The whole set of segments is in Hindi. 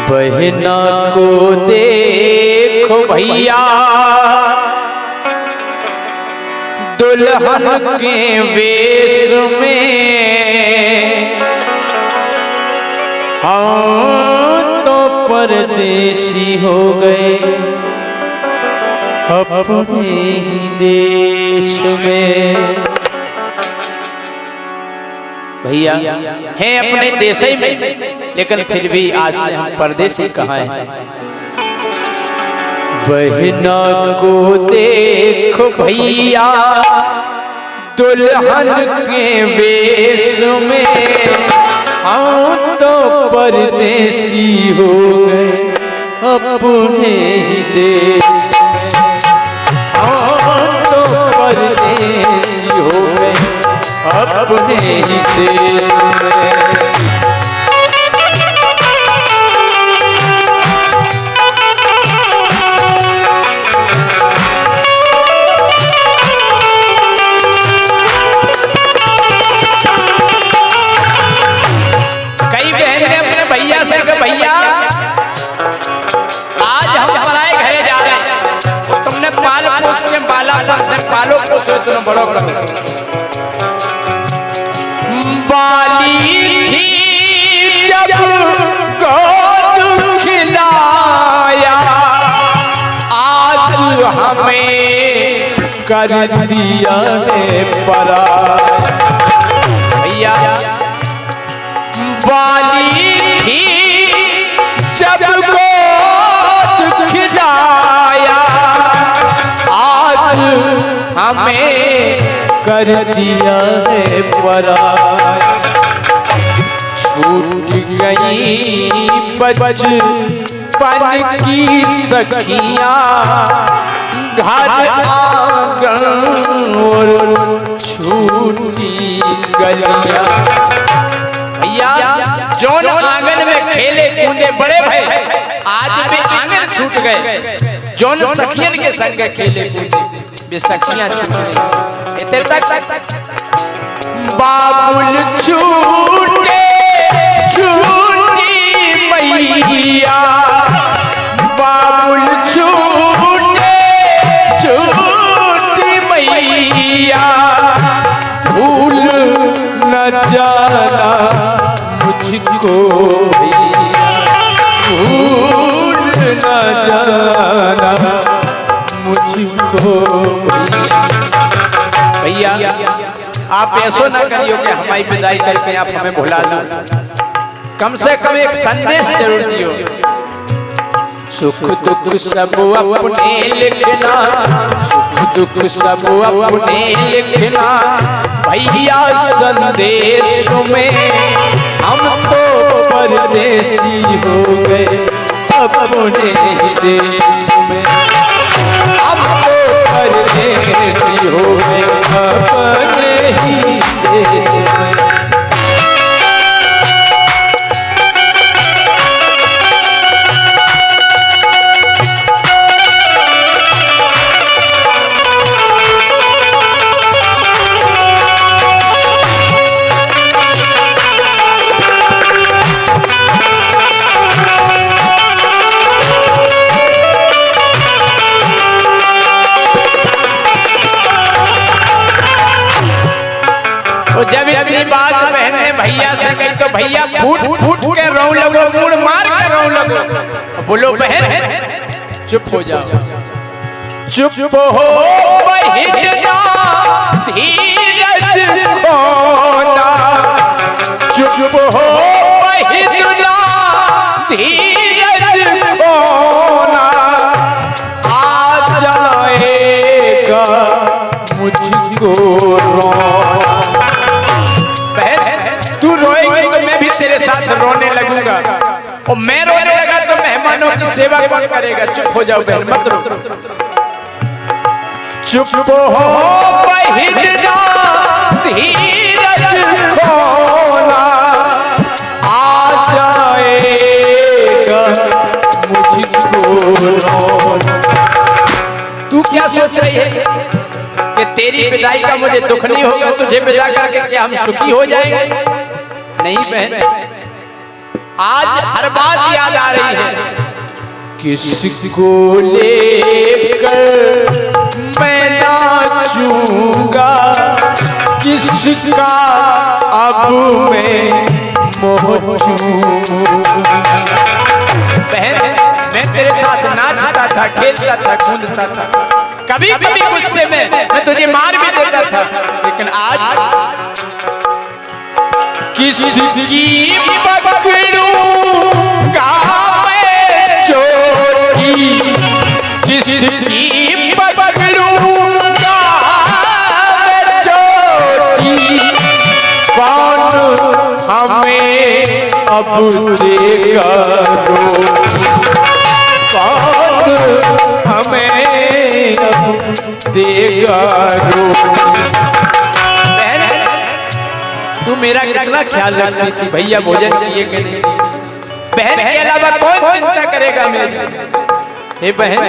बहना को देखो भैया दुल्हन के वेश में, हम तो परदेसी हो गए अपने ही देश में। भैया हैं अपने देश ही में, लेकिन फिर भी आज से हम परदेसी कहाँ हैं। बहना को देखो भैया दुल्हन के वेश में, हम तो परदेसी हो गए अपने ही देश में। हम तो परदेसी हो गए अपने ही देश में। कई बहनें अपने भैया से कि भैया आज हम पराए घरे जा रहे हैं, तुमने पाल पोस के बालापन से पालो पोसो तुम बड़ो करो। बाली थी जब गोद खिलाया, आज हमें कर दिया है परा। भैया बाली थी जब गोद खिलाया, आज हमें कर दिया है पराया। छूट गई बचपन की सखियां, घर आंगन और छूटी गलियां। भैया जौन आंगन में खेले कूदे बड़े भय, आज भी आंगन छूट गए। जौन सखियन के संग खेले कूदे भी सखियां छूट गई। इतने तक बाबुल छूटे छूटी मैया, बाबुल छूटे छूटी मैया, भूल न जाना मुझको भैया, भूल न जाना मुझको भैया। आप ऐसा ना करियो कि हमारी विदाई करके आप हमें भुला दो, कम से कम एक संदेश जरूर दियो। सुख दुख सब अपने लिखना, सुख दुख सब अपने लिखना, भैया संदेश में हम तो परदेसी हो गए अपने ही देश में। हम तो परदेसी हो गए अपने ही देश में। जब इतनी बात बहने भैया से कही तो भैया फूट फूट के रो लगो, मुड़ मार के रो लगो। बोलो बहन चुप हो जाओ, चुप हो बहिना धीरज खोना, चुप हो बहिना धीरज खोना, आ जाएगा मुझको रोना। तू रोएगी तो मैं भी तेरे साथ रोने लगूंगा, और मैं रोने लगा तो मेहमानों की सेवा कौन करेगा। चुप हो जाओ बहन, मत रो। चुप हो बहिना धीरज खोना, आ जाएगा मुझको रोना। तू क्या सोच रही है कि तेरी विदाई का मुझे दुख नहीं होगा, तुझे विदा करके क्या हम सुखी हो जाएंगे? नहीं बहन, आज हर बात याद आ रही है। किसको लेकर मैं नाचूंगा, किसका अब मैं मोह चूमूंगा। बहन मैं तेरे साथ नाचता था, खेलता था, कूदता था, कभी कभी गुस्से में मैं तुझे मार भी देता था, लेकिन आज किसकी पकड़ूंगा मैं चोटी, किसकी पकड़ूंगा मैं चोटी, कौन हमें अब देगा रोटी, कौन हमें अब देगा रोटी। तू मेरा कितना ख्याल रखती थी, भैया भोजन किए कि नहीं, बहन के अलावा कौन चिंता करेगा मेरी। हे बहन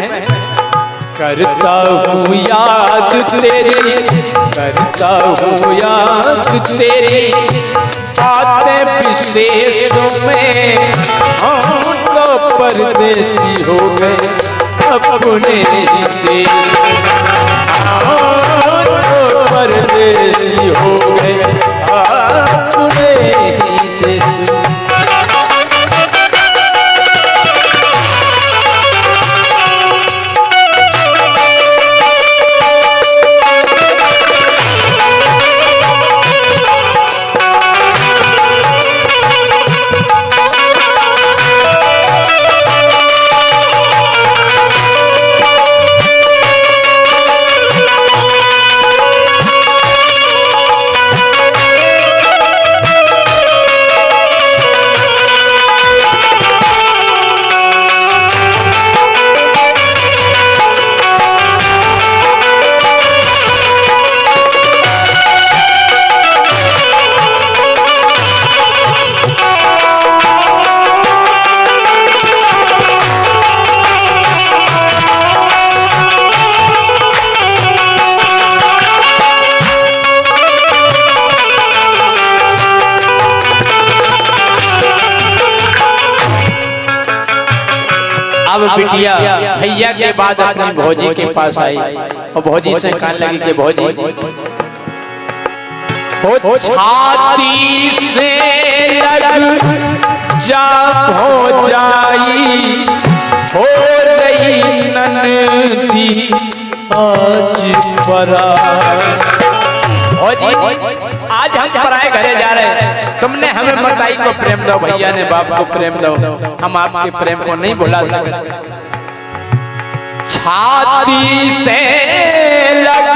करता हूँ याद तेरी, करता हूँ याद तेरी, बातें विशेषों में हम तो परदेसी हो गए अपने ही देश, हम तो परदेसी हो गए अपने ही देश। अब बिटिया भैया के बाद अपनी भौजी के पास आई और भौजी से कहने लगी कि भौजी हो छाती से लग जा हो जाई, हो रही ननदी आज परा। आज हम पराए घरे जा रहे हैं, तुमने हमें मताई को प्रेम दो, भैया ने बाप को प्रेम दो, हम आपके प्रेम को नहीं भुला सकते। छाती से लग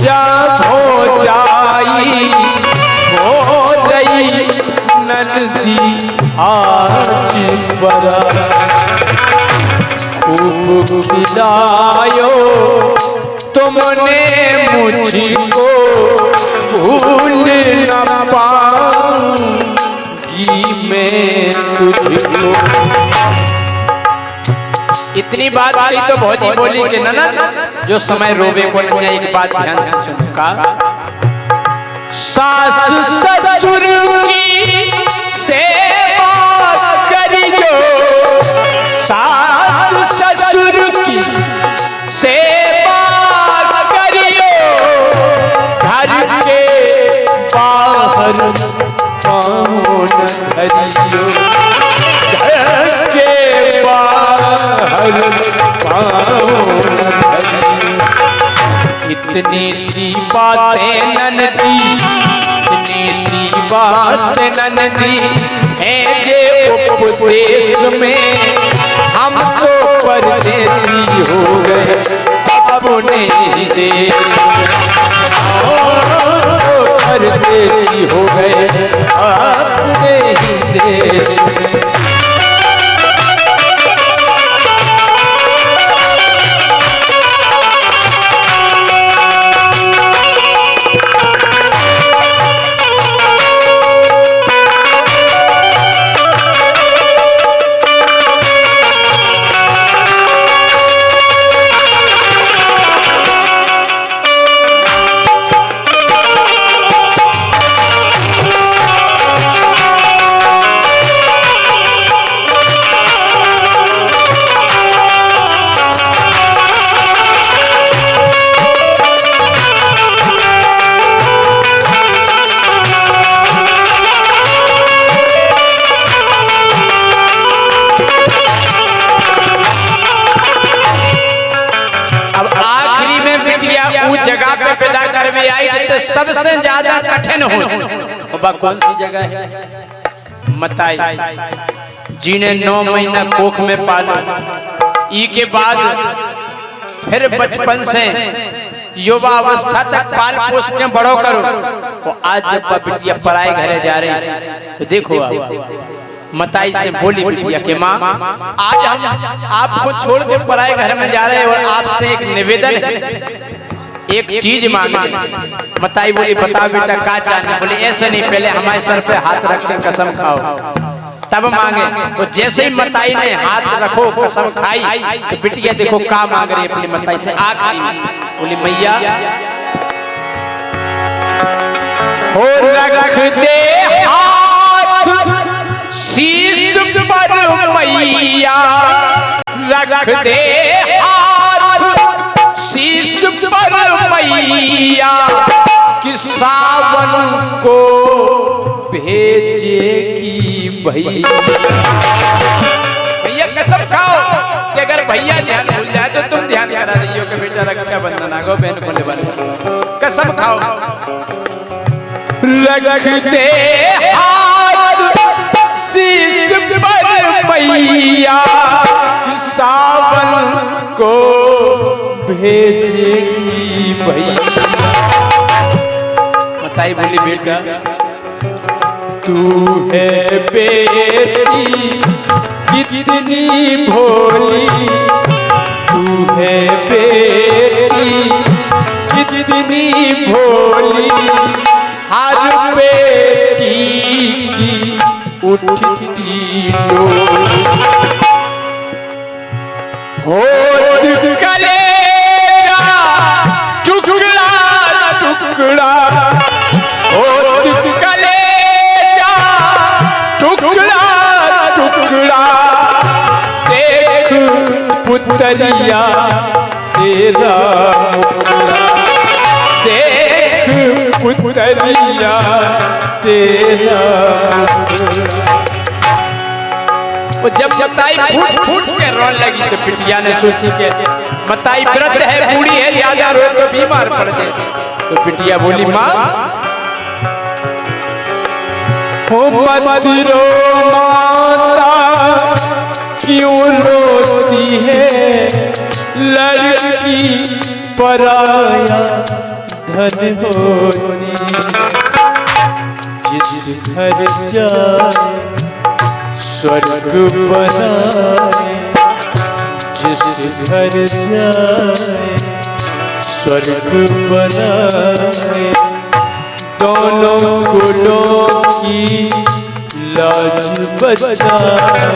जा हो जाई, हो गई ननदी आज बरा, खूब खिलायो तुमने मुझको, भूल न पाऊंगी मैं तुझको। इतनी बात कही तो भौजी बोली कि ननद जो समय रोवे को न जाए, एक बात ध्यान से सुनो। का सास ससुर की सेवा करियो, सास ससुर की सेवा करियो, घर के बाहर पाँव न धरियो, घर के बाहर पाँव न धरियो। इतनी सी बातें ननदी, इतनी सी बातें ननदी है जे उपदेश में हम तो परदेसी हो गए अपने ही देश, परदेसी हो गए अपने ही देश में। सबसे ज्यादा कठिन हो वह कौन सी जगह है? मताई जी ने 9 महीना कोख में पाला। ई के बाद फिर बचपन से युवा अवस्था तक पाल पोस के बड़ो करो। वो आज जब बिटिया पराए घरे जा रही तो देखो आप मताई से बोली बिटिया के माँ आज हम आपको छोड़ के पराए घर में जा रहे हैं और आपसे एक निवेदन है, एक चीज मांग रहे। मताई बोली बता बेटा क्या चाहते? बोले ऐसे नहीं, पहले हमारे सर पे हाथ रख के कसम खाओ तब मांगे। तो जैसे ही मताई ने हाथ रखो कसम खाई तो बिटिया देखो क्या मांग रही है अपनी मताई से। आखिरी बोली मैया हो रख दे हाथ शीश पर मैया, रख दे हाथ शीश पर मैया कि सावन को भेजेगी भैया। भैया कसम खाओ कि अगर भैया ध्यान भूल जाए तो तुम ध्यान करा रही हो कि बेटा रक्षाबंधन आ गो बहन बोले बन कसम खाओ। रख दे हाथ शीश पर मैया कि सावन को भेजेगी भैया। मताई बोली बेटा तू है बेटी कितनी भोली, तू है बेटी कितनी भोली, हर बेटी की उठती डोली होत कलेजा टुकड़ा टुकड़ा, होत कलेजा टुकड़ा टुकड़ा, देख पुतरिया तेरा मुखड़ा, देख पुतरिया तेरा। वो जब मताई फूट फूट के रोने लगी तो बिटिया ने सोची कि मताई वृद्ध है, बूढ़ी है, ज्यादा रोए तो बीमार पड़ जाए। तो बिटिया बोली माँ हो मत रो माता क्यों रोती है, लड़की पराया धन होती, जिस घर जाए स्वर्ग बनाए, जिस घर जाए स्वर्ग बनाए, दोनों कुलों की लाज बचाए।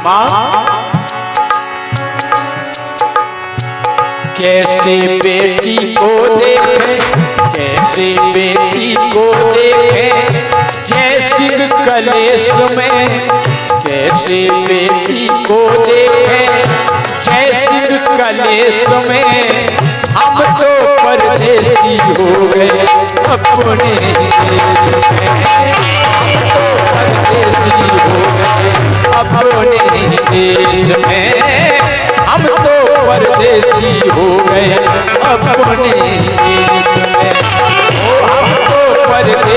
माँ कैसे बेटी को देखे, कैसे बेटी को देखे जैसी कलेश में, कैसे बेटी को देखे जैसी कलेश में, हम तो परदेसी हो गए अपने देश में, हम तो परदेसी हो गए अपने देश में, हम तो परदेसी हो गए अपने देश में, हम तो परदेसी